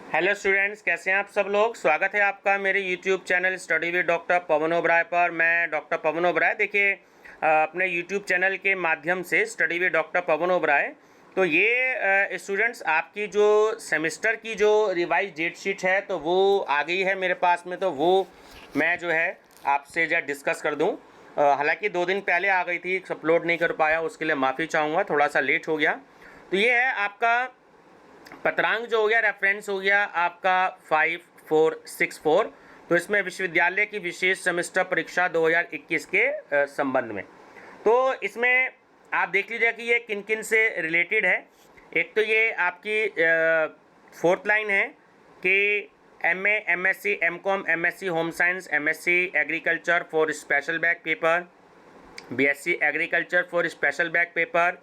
Hello students, कैसे हैं आप सब लोग। स्वागत है आपका मेरे YouTube channel study with doctor Pawan Oberoi पर। मैं डॉक्टर पवन ओबराय, देखिए अपने यूट्यूब चैनल के माध्यम से study with doctor Pawan Oberoi. तो ये स्टूडेंट्स आपकी जो सेमेस्टर की जो रिवाइज डेट शीट है तो वो आ गई है मेरे पास में, तो वो मैं जो है आपसे जो डिस्कस कर दूँ। हालांकि 2 दिन पहले आ गई थी, अपलोड नहीं कर पाया, उसके लिए माफ़ी चाहूँगा, थोड़ा सा लेट हो गया। तो ये है आपका पत्रांक जो हो गया, रेफरेंस हो गया आपका 5464। तो इसमें विश्वविद्यालय की विशेष सेमेस्टर परीक्षा 2021 के संबंध में, तो इसमें आप देख लीजिए कि ये किन किन से रिलेटेड है। एक तो ये आपकी 4th लाइन है कि MA, MSc, MCom, MSc home science, MSc agriculture for special back paper, BSc agriculture for special back paper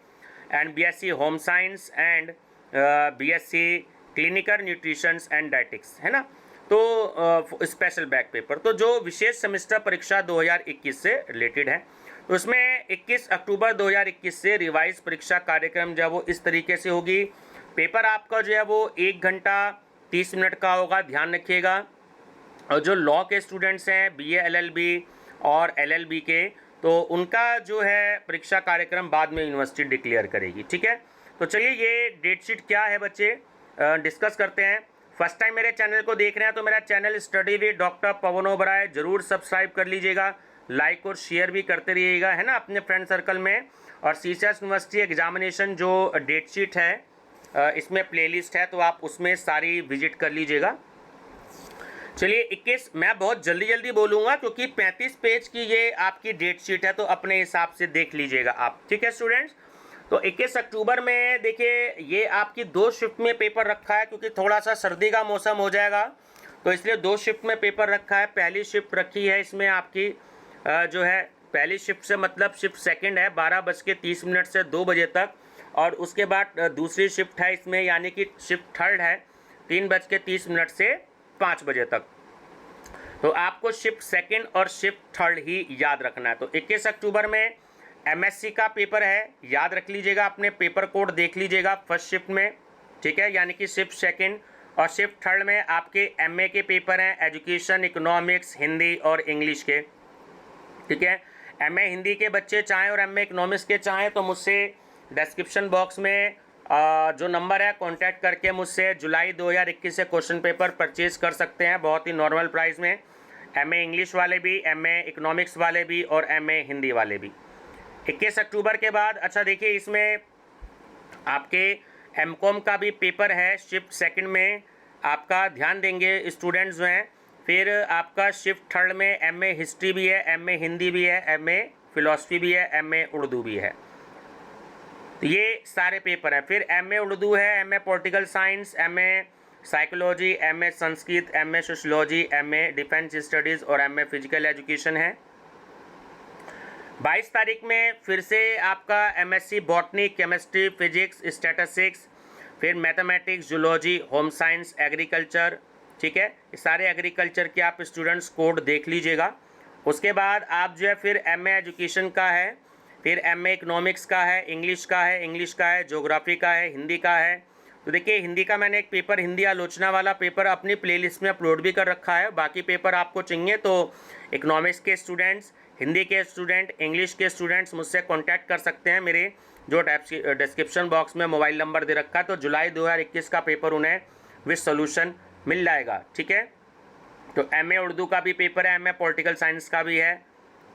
and BSc home science and BSc clinical nutritions and dietetics, है ना। तो स्पेशल बैक पेपर, तो जो विशेष semester परीक्षा 2021 से related है, तो उसमें 21 अक्टूबर 2021 से रिवाइज परीक्षा कार्यक्रम जो है वो इस तरीके से होगी। पेपर आपका जो है वो 1 घंटा 30 मिनट का होगा, ध्यान रखिएगा। और जो लॉ के स्टूडेंट्स हैं, BA LLB और LLB के, तो उनका जो है परीक्षा कार्यक्रम बाद में यूनिवर्सिटी डिक्लेयर करेगी, ठीक है। तो चलिए ये डेट शीट क्या है बच्चे, डिस्कस करते हैं। फर्स्ट टाइम मेरे चैनल को देख रहे हैं तो मेरा channel study with doctor Pawan Oberoi जरूर सब्सक्राइब कर लीजिएगा, लाइक और शेयर भी करते रहिएगा, है ना, अपने फ्रेंड सर्कल में। और CCS यूनिवर्सिटी एग्जामिनेशन जो डेट शीट है इसमें प्लेलिस्ट है, तो आप उसमें सारी विजिट कर लीजिएगा। चलिए 21, मैं बहुत जल्दी बोलूँगा क्योंकि 35 पेज की ये आपकी डेट शीट है, तो अपने हिसाब से देख लीजिएगा आप, ठीक है स्टूडेंट्स। तो 21 अक्टूबर में देखिए ये आपकी 2 शिफ्ट में पेपर रखा है, क्योंकि थोड़ा सा सर्दी का मौसम हो जाएगा, तो इसलिए 2 शिफ्ट में पेपर रखा है। पहली शिफ्ट रखी है इसमें आपकी जो है, पहली शिफ्ट से मतलब शिफ्ट सेकंड है 12:30 से 2 बजे तक, और उसके बाद दूसरी शिफ्ट है इसमें, यानी कि शिफ्ट थर्ड है 3:30 से 5 बजे तक। तो आपको शिफ्ट सेकंड और शिफ्ट थर्ड ही याद रखना है। तो 21 अक्टूबर में MSc का पेपर है, याद रख लीजिएगा, अपने पेपर कोड देख लीजिएगा फर्स्ट शिफ्ट में, ठीक है, यानी कि शिफ्ट सेकंड। और शिफ्ट थर्ड में आपके MA के पेपर हैं, एजुकेशन, इकोनॉमिक्स, हिंदी और इंग्लिश के, ठीक है। MA हिंदी के बच्चे चाहें और MA इकोनॉमिक्स के चाहें तो मुझसे डिस्क्रिप्शन बॉक्स में जो नंबर है कांटेक्ट करके मुझसे जुलाई 2021 से क्वेश्चन पेपर परचेज कर सकते हैं, बहुत ही नॉर्मल प्राइस में। MA इंग्लिश वाले भी, MA इकोनॉमिक्स वाले भी और MA हिंदी वाले भी। 21 अक्टूबर के बाद, अच्छा देखिए इसमें आपके MCOM का भी पेपर है शिफ्ट सेकंड में, आपका ध्यान देंगे स्टूडेंट्स जो हैं। फिर आपका शिफ्ट थर्ड में MA हिस्ट्री भी है, MA हिंदी भी है, MA फिलॉसफी भी है, MA उर्दू भी है, तो ये सारे पेपर हैं। फिर MA उर्दू है, MA political science, MA psychology, MA Sanskrit, MA sociology, MA defence studies और MA फिजिकल एजुकेशन है। 22 तारीख में फिर से आपका MSc botany, chemistry, physics, statistics, फिर mathematics, zoology, home science, agriculture, ठीक है। ये सारे एग्रीकल्चर के आप स्टूडेंट्स कोड देख लीजिएगा। उसके बाद आप जो है फिर MA एजुकेशन का है, फिर MA इकोनॉमिक्स का है, इंग्लिश का है, ज्योग्राफी का है, हिंदी का है। तो देखिए हिंदी का मैंने एक पेपर, हिंदी आलोचना वाला पेपर अपनी प्लेलिस्ट में अपलोड भी कर रखा है। बाकी पेपर आपको चाहिए तो इकोनॉमिक्स के स्टूडेंट्स, हिंदी के स्टूडेंट, इंग्लिश के स्टूडेंट्स मुझसे कांटेक्ट कर सकते हैं। मेरे जो डिस्क्रिप्शन बॉक्स में मोबाइल नंबर दे रखा है, तो जुलाई 2021 का पेपर उन्हें विद सोल्यूशन मिल जाएगा, ठीक है। तो MA उर्दू का भी पेपर है, MA पॉलिटिकल साइंस का भी है,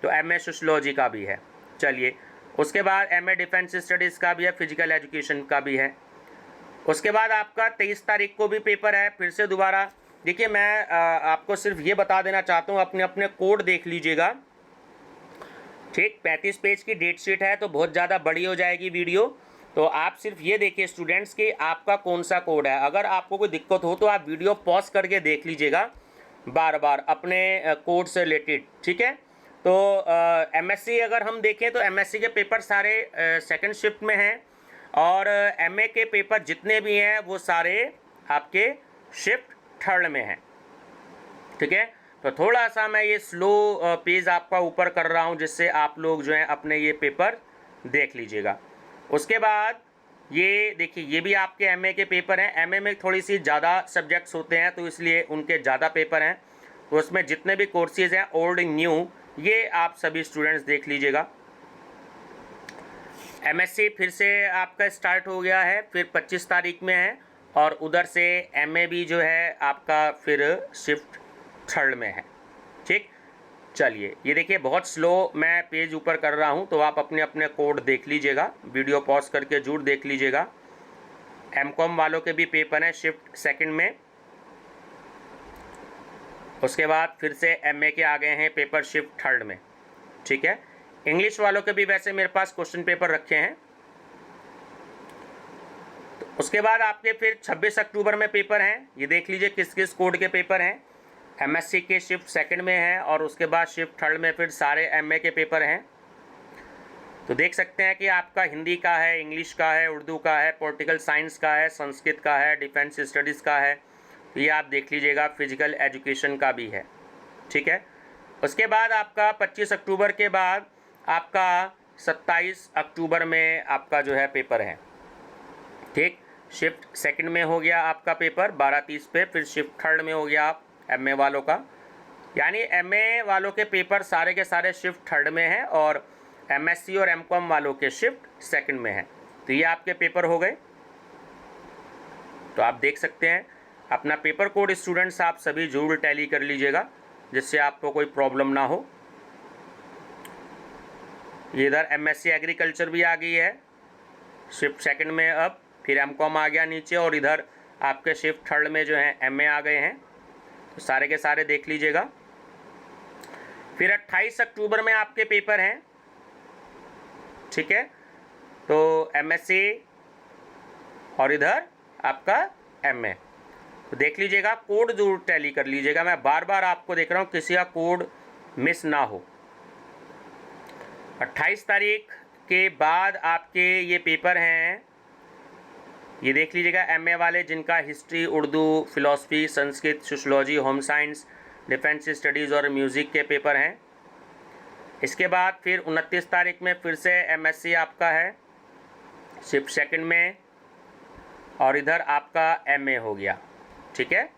तो MA सोशलॉजी का भी है। चलिए उसके बाद MA डिफेंस स्टडीज़ का भी है, फिजिकल एजुकेशन का भी है। उसके बाद आपका 23 तारीख को भी पेपर है, फिर से दोबारा। देखिए मैं आपको सिर्फ ये बता देना चाहता हूँ, अपने अपने कोड देख लीजिएगा, ठीक। 35 पेज की डेट शीट है तो बहुत ज़्यादा बड़ी हो जाएगी वीडियो, तो आप सिर्फ ये देखिए स्टूडेंट्स कि आपका कौन सा कोड है। अगर आपको कोई दिक्कत हो तो आप वीडियो पॉज करके देख लीजिएगा बार बार अपने कोड से रिलेटेड, ठीक है। तो MSc अगर हम देखें तो MSc के पेपर सारे सेकंड शिफ्ट में हैं, और MA के पेपर जितने भी हैं वो सारे आपके शिफ्ट थर्ड में हैं, ठीक है। तो थोड़ा सा मैं ये स्लो पेज आपका ऊपर कर रहा हूँ, जिससे आप लोग जो हैं अपने ये पेपर देख लीजिएगा। उसके बाद ये देखिए, ये भी आपके एमए के पेपर हैं। एमए में थोड़ी सी ज़्यादा सब्जेक्ट्स होते हैं, तो इसलिए उनके ज़्यादा पेपर हैं। तो उसमें जितने भी कोर्सेज हैं ओल्ड न्यू, ये आप सभी स्टूडेंट्स देख लीजिएगा। एमएससी फिर से आपका स्टार्ट हो गया है, फिर 25 तारीख में है, और उधर से एमए भी जो है आपका फिर शिफ्ट 3rd में है। ठीक, चलिए ये देखिए, बहुत स्लो मैं पेज ऊपर कर रहा हूँ, तो आप अपने अपने कोड देख लीजिएगा, वीडियो पॉज करके जरूर देख लीजिएगा। एमकॉम वालों के भी पेपर हैं शिफ्ट 2nd में। उसके बाद फिर से एमए के आ गए हैं पेपर शिफ्ट 3rd में। ठीक है, इंग्लिश वालों के भी वैसे मेरे पास क्वेश्चन पेपर रखे हैं। तो उसके बाद आपके फिर 26 अक्टूबर में पेपर हैं। ये देख लीजिए किस किस कोड के पेपर हैं। एमएससी के शिफ्ट 2nd में है, और उसके बाद शिफ्ट 3rd में फिर सारे एमए के पेपर हैं। तो देख सकते हैं कि आपका हिंदी का है, इंग्लिश का है, उर्दू का है, पॉलिटिकल साइंस का है, संस्कृत का है, डिफेंस स्टडीज़ का है। तो ये आप देख लीजिएगा, फिजिकल एजुकेशन का भी है। ठीक है, उसके बाद आपका 25 अक्टूबर के बाद आपका 27 अक्टूबर में आपका जो है पेपर है। ठीक, शिफ्ट 2nd में हो गया आपका पेपर 12:30 पे, फिर शिफ्ट 3rd में हो गया आप एमए वालों का। यानी एमए वालों के पेपर सारे के सारे शिफ्ट 3rd में हैं, और एमएससी और एमकॉम वालों के शिफ्ट 2nd में हैं। तो ये आपके पेपर हो गए। तो आप देख सकते हैं, अपना पेपर कोड स्टूडेंट्स आप सभी जरूर टैली कर लीजिएगा, जिससे आपको कोई प्रॉब्लम ना हो। ये इधर एमएससी एग्रीकल्चर भी आ गई है शिफ्ट 2nd में अब, फिर एमकॉम आ गया नीचे, और इधर आपके शिफ्ट 3rd में जो है एमए आ गए हैं। तो सारे के सारे देख लीजिएगा। फिर 28 अक्टूबर में आपके पेपर हैं। ठीक है, तो एमएससी और इधर आपका एमए। तो देख लीजिएगा, कोड जरूर टैली कर लीजिएगा। मैं बार बार आपको देख रहा हूँ, किसी का कोड मिस ना हो। 28 तारीख के बाद आपके ये पेपर हैं। ये देख लीजिएगा, एमए वाले जिनका history, Urdu, philosophy, Sanskrit, sociology, home science, defence studies और म्यूज़िक के पेपर हैं। इसके बाद फिर 29 तारीख में फिर से एमएससी आपका है शिफ्ट 2nd में, और इधर आपका एमए हो गया। ठीक है,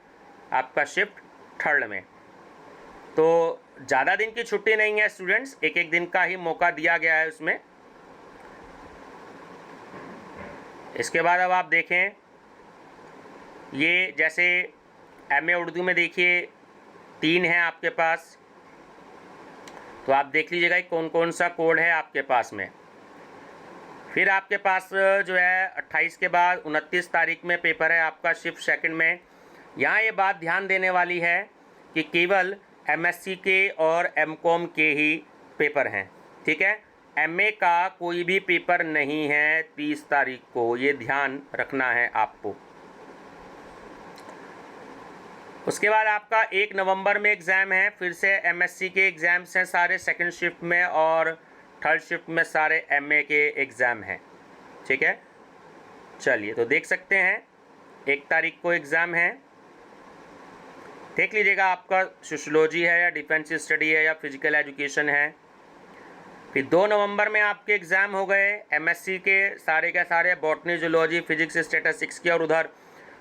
आपका शिफ्ट 3rd में। तो ज़्यादा दिन की छुट्टी नहीं है स्टूडेंट्स, एक एक दिन का ही मौका दिया गया है उसमें। इसके बाद अब आप देखें, ये जैसे एमए उर्दू में देखिए 3 है आपके पास। तो आप देख लीजिएगा कौन कौन सा कोड है आपके पास में। फिर आपके पास जो है 28 के बाद 29 तारीख में पेपर है आपका शिफ्ट 2nd में। यहाँ ये बात ध्यान देने वाली है कि केवल एमएससी के और एमकॉम के ही पेपर हैं। ठीक है, एमए का कोई भी पेपर नहीं है 30 तारीख को, ये ध्यान रखना है आपको। उसके बाद आपका 1 नवंबर में एग्ज़ाम है। फिर से एमएससी के एग्ज़ाम्स हैं सारे 2nd शिफ्ट में, और 3rd शिफ्ट में सारे एमए के एग्ज़ाम हैं। ठीक है, चलिए तो देख सकते हैं 1 तारीख को एग्ज़ाम है। देख लीजिएगा, आपका सोशलॉजी है या डिफेंस स्टडी है या फिजिकल एजुकेशन है। फिर 2 नवंबर में आपके एग्ज़ाम हो गए एमएससी के सारे बॉटनी, जूलॉजी, फिजिक्स, स्टैटिस्टिक्स के, और उधर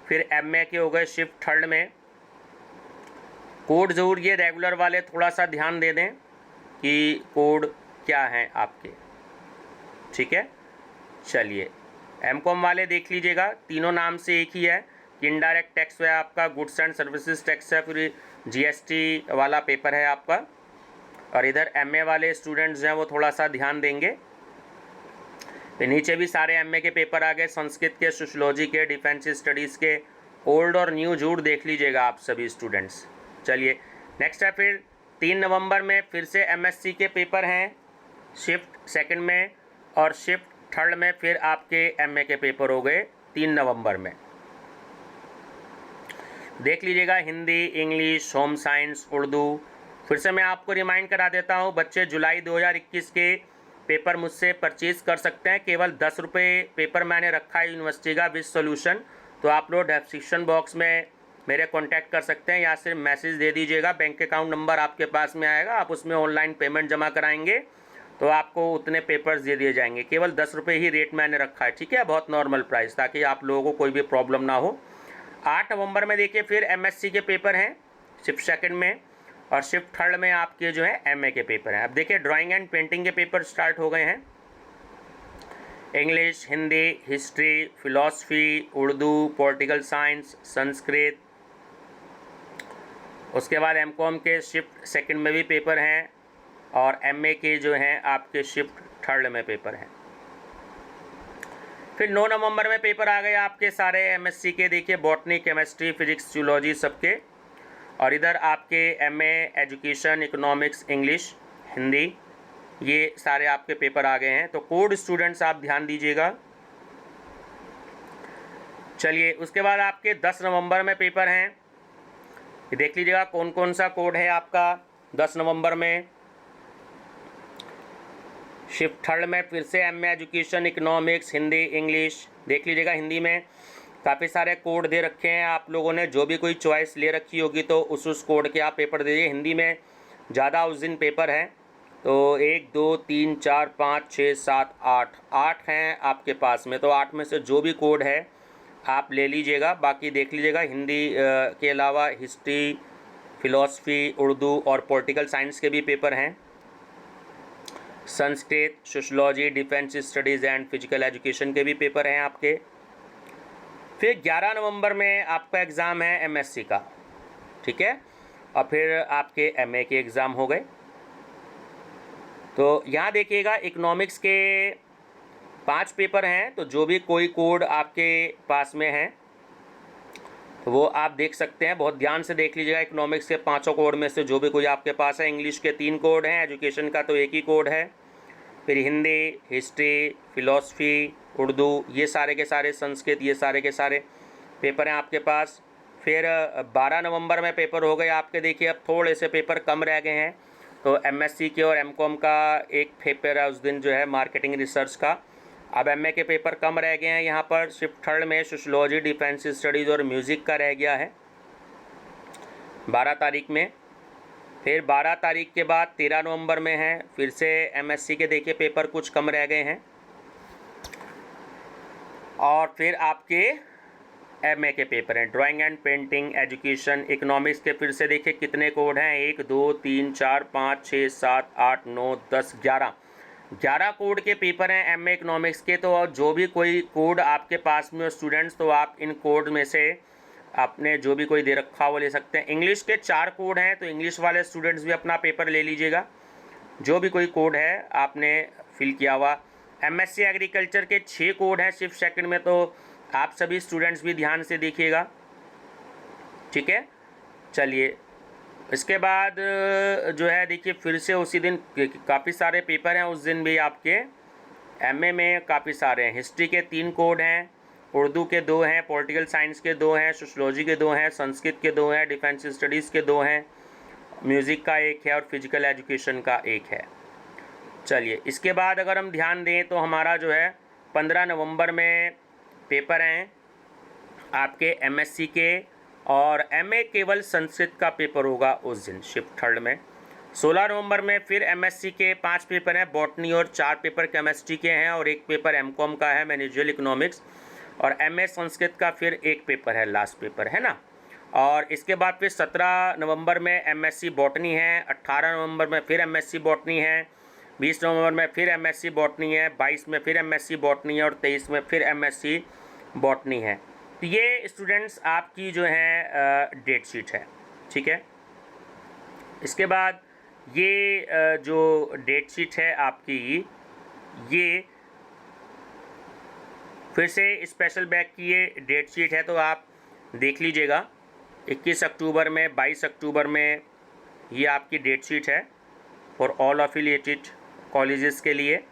फिर एमए के हो गए शिफ्ट 3rd में। कोड ज़रूर ये रेगुलर वाले थोड़ा सा ध्यान दे दें कि कोड क्या हैं आपके। ठीक है, चलिए एमकॉम वाले देख लीजिएगा, तीनों नाम से एक ही है कि इनडायरेक्ट टैक्स है आपका, गुड्स एंड सर्विसेज टैक्स है, फिर जीएसटी वाला पेपर है आपका। और इधर एमए वाले स्टूडेंट्स हैं वो थोड़ा सा ध्यान देंगे। फिर नीचे भी सारे एमए के पेपर आ गए, संस्कृत के, सोशलॉजी के, डिफेंस स्टडीज़ के, ओल्ड और न्यू जरूर देख लीजिएगा आप सभी स्टूडेंट्स। चलिए नेक्स्ट है फिर 3 नवंबर में फिर से एमएससी के पेपर हैं शिफ्ट 2nd में, और शिफ्ट 3rd में फिर आपके एमए के पेपर हो गए 3 नवंबर में। देख लीजिएगा, Hindi, English, home science, Urdu. फिर से मैं आपको रिमाइंड करा देता हूँ, बच्चे जुलाई 2021 के पेपर मुझसे परचेज़ कर सकते हैं। केवल 10 रुपये पेपर मैंने रखा है यूनिवर्सिटी का विद सॉल्यूशन। तो आप लोग डिस्क्रिप्शन बॉक्स में मेरे कांटेक्ट कर सकते हैं, या सिर्फ मैसेज दे दीजिएगा, बैंक अकाउंट नंबर आपके पास में आएगा, आप उसमें ऑनलाइन पेमेंट जमा कराएंगे तो आपको उतने पेपर्स दे दिए जाएंगे। केवल 10 रुपये ही रेट मैंने रखा है, ठीक है, बहुत नॉर्मल प्राइस, ताकि आप लोगों को कोई भी प्रॉब्लम ना हो। 8 नवंबर में देखिए फिर एमएससी के पेपर हैं शिफ्ट सेकंड में, और शिफ्ट थर्ड में आपके जो है एमए के पेपर हैं। अब देखिए ड्राइंग एंड पेंटिंग के पेपर स्टार्ट हो गए हैं। English, Hindi, history, philosophy, Urdu, political science, Sanskrit. उसके बाद एमकॉम के शिफ्ट सेकंड में भी पेपर हैं, और एमए के जो हैं आपके शिफ्ट थर्ड में पेपर हैं। फिर 9 नवंबर में पेपर आ गए आपके सारे एमएससी के, देखिए बॉटनी, केमिस्ट्री, फिजिक्स, जूलॉजी सबके। और इधर आपके MA education, economics, English, Hindi, ये सारे आपके पेपर आ गए हैं। तो कोड स्टूडेंट्स आप ध्यान दीजिएगा। चलिए उसके बाद आपके 10 नवंबर में पेपर हैं, ये देख लीजिएगा कौन कौन सा कोड है आपका 10 नवंबर में। शिफ्ट थर्ड में फिर से MA education, economics, Hindi, English, देख लीजिएगा। हिंदी में काफ़ी सारे कोड दे रखे हैं आप लोगों ने, जो भी कोई चॉइस ले रखी होगी तो उस कोड के आप पेपर दीजिए। हिंदी में ज़्यादा उस दिन पेपर हैं, तो 1 2 3 4 5 6 7 8 हैं आपके पास में, तो 8 में से जो भी कोड है आप ले लीजिएगा। बाकी देख लीजिएगा हिंदी के अलावा हिस्ट्री, फिलॉसफी, उर्दू और पॉलिटिकल साइंस के भी पेपर हैं। Sanskrit, sociology, defence studies and physical education के भी पेपर हैं आपके। फिर 11 नवंबर में आपका एग्ज़ाम है एमएससी का, ठीक है, और फिर आपके एमए के एग्ज़ाम हो गए। तो यहाँ देखिएगा इकोनॉमिक्स के 5 पेपर हैं, तो जो भी कोई कोड आपके पास में है तो वो आप देख सकते हैं, बहुत ध्यान से देख लीजिएगा। इकोनॉमिक्स के 5 कोड में से जो भी कोई आपके पास है। इंग्लिश के 3 कोड हैं, एजुकेशन का तो 1 ही कोड है। फिर हिंदी, हिस्ट्री, फिलॉसफी, उर्दू, ये सारे के सारे, संस्कृत, ये सारे के सारे पेपर हैं आपके पास। फिर 12 नवंबर में पेपर हो गए आपके, देखिए अब थोड़े से पेपर कम रह गए हैं। तो एमएससी के और एमकॉम का एक पेपर है उस दिन जो है मार्केटिंग रिसर्च का। अब एमए के पेपर कम रह गए हैं यहाँ पर। शिफ्ट थर्ड में सोशलॉजी, डिफेंस स्टडीज़ और म्यूज़िक का रह गया है 12 तारीख में। फिर 12 तारीख के बाद 13 नवंबर में है फिर से एमएससी के, देखिए पेपर कुछ कम रह गए हैं। और फिर आपके एमए के पेपर हैं, drawing and painting, education, economics के फिर से देखिए कितने कोड हैं, 1 2 3 4 5 6 7 8 9 10 11 कोड के पेपर हैं एमए इकोनॉमिक्स के। तो जो भी कोई कोड आपके पास में हो स्टूडेंट्स, तो आप इन कोड में से आपने जो भी कोई दे रखा वो ले सकते हैं। इंग्लिश के 4 कोड हैं, तो इंग्लिश वाले स्टूडेंट्स भी अपना पेपर ले लीजिएगा, जो भी कोई कोड है आपने फिल किया हुआ। एमएससी एग्रीकल्चर के 6 कोड हैं शिफ्ट सेकंड में, तो आप सभी स्टूडेंट्स भी ध्यान से देखिएगा, ठीक है। चलिए इसके बाद जो है देखिए फिर से उसी दिन काफ़ी सारे पेपर हैं उस दिन भी आपके एमए में, काफ़ी सारे हैं। हिस्ट्री के 3 कोड हैं, उर्दू के 2 हैं, पॉलिटिकल साइंस के 2 हैं, सोशलॉजी के 2 हैं, संस्कृत के 2 हैं, डिफेंस स्टडीज़ के 2 हैं, म्यूज़िक का 1 है और फिजिकल एजुकेशन का 1 है। चलिए इसके बाद अगर हम ध्यान दें तो हमारा जो है 15 नवंबर में पेपर हैं आपके एमएससी के, और एमए केवल संस्कृत का पेपर होगा उस दिन शिफ्ट थर्ड में। 16 नवंबर में फिर एमएससी के 5 पेपर हैं, बॉटनी और 4 पेपर केमिस्ट्री के हैं, और 1 पेपर एमकॉम का है, मैनेजरियल इकोनॉमिक्स, और एमए संस्कृत का फिर 1 पेपर है, लास्ट पेपर है ना। और इसके बाद फिर 17 नवंबर में एमएससी बॉटनी है, 18 नवंबर में फिर एमएससी बॉटनी है, 20 नवंबर में फिर एमएससी बॉटनी है, 22 में फिर एमएससी बॉटनी है, और 23 में फिर एमएससी बॉटनी है। तो ये स्टूडेंट्स आपकी जो है डेट शीट है, ठीक है। इसके बाद ये जो डेट शीट है आपकी, ये फिर से स्पेशल बैच की ये डेट शीट है, तो आप देख लीजिएगा। 21 अक्टूबर में, 22 अक्टूबर में ये आपकी डेट शीट है फॉर ऑल अफिलिएटेड कॉलेजेस के लिए,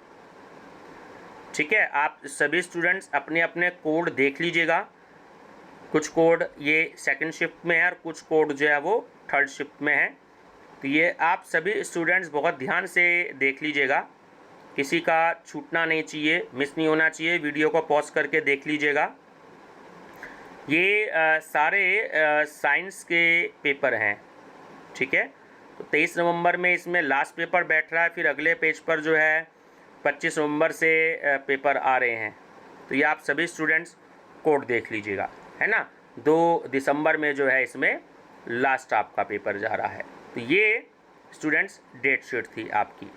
ठीक है। आप सभी स्टूडेंट्स अपने अपने कोड देख लीजिएगा। कुछ कोड ये सेकंड शिफ्ट में है और कुछ कोड जो है वो थर्ड शिफ्ट में है, तो ये आप सभी स्टूडेंट्स बहुत ध्यान से देख लीजिएगा, किसी का छूटना नहीं चाहिए, मिस नहीं होना चाहिए। वीडियो को पॉज करके देख लीजिएगा। ये सारे साइंस के पेपर हैं, ठीक है। तो 23 नवंबर में इसमें लास्ट पेपर बैठ रहा है, फिर अगले पेज पर जो है 25 नवंबर से पेपर आ रहे हैं। तो ये आप सभी स्टूडेंट्स कोड देख लीजिएगा, है ना। 2 दिसंबर में जो है इसमें लास्ट आपका पेपर जा रहा है। तो ये स्टूडेंट्स डेट शीट थी आपकी,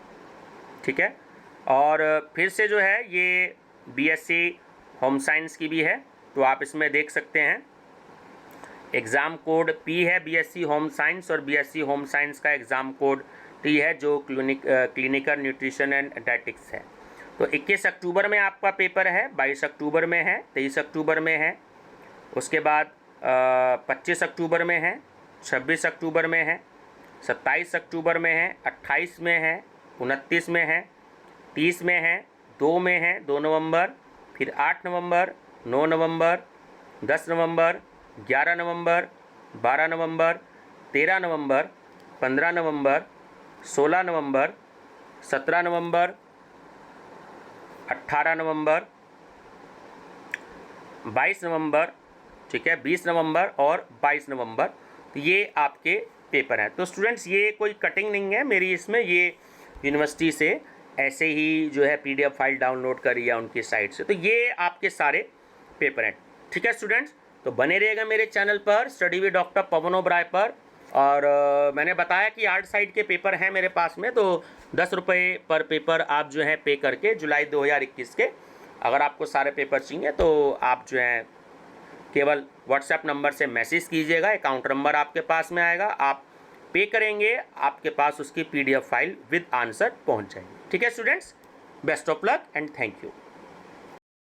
ठीक है। और फिर से जो है ये बीएससी होम साइंस की भी है, तो आप इसमें देख सकते हैं एग्ज़ाम कोड पी है बीएससी होम साइंस, और बीएससी होम साइंस का एग्ज़ाम कोड टी है जो क्लिनिकल न्यूट्रिशन एंड डाइटिक्स है। तो 21 अक्टूबर में आपका पेपर है, 22 अक्टूबर में है, 23 अक्टूबर में है, उसके बाद 25 अक्टूबर में है, 26 अक्टूबर में है, 27 अक्टूबर में है, 28 में है, 29 में है, 30 में है, 2 में है 2 नवंबर, फिर 8 नवंबर, 9 नवंबर, 10 नवंबर, 11 नवंबर, 12 नवंबर, 13 नवंबर, 15 नवंबर, 16 नवंबर, 17 नवंबर, 18 नवंबर, 22 नवंबर, ठीक है, 20 नवंबर और 22 नवंबर। तो ये आपके पेपर हैं। तो स्टूडेंट्स ये कोई कटिंग नहीं है मेरी इसमें, ये यूनिवर्सिटी से ऐसे ही जो है PDF फाइल डाउनलोड करी है उनकी साइट से। तो ये आपके सारे पेपर हैं, ठीक है स्टूडेंट्स। तो बने रहिएगा मेरे चैनल पर study with doctor Pawan Oberoi पर। और मैंने बताया कि आर्ट साइड के पेपर हैं मेरे पास में, तो 10 रुपये पर पेपर आप जो है पे करके जुलाई 2021 के अगर आपको सारे पेपर चाहिए तो आप जो है केवल व्हाट्सएप नंबर से मैसेज कीजिएगा, अकाउंट नंबर आपके पास में आएगा, आप पे करेंगे, आपके पास उसकी PDF फाइल विद आंसर पहुंच जाएगी। ठीक है students, best of luck and thank you.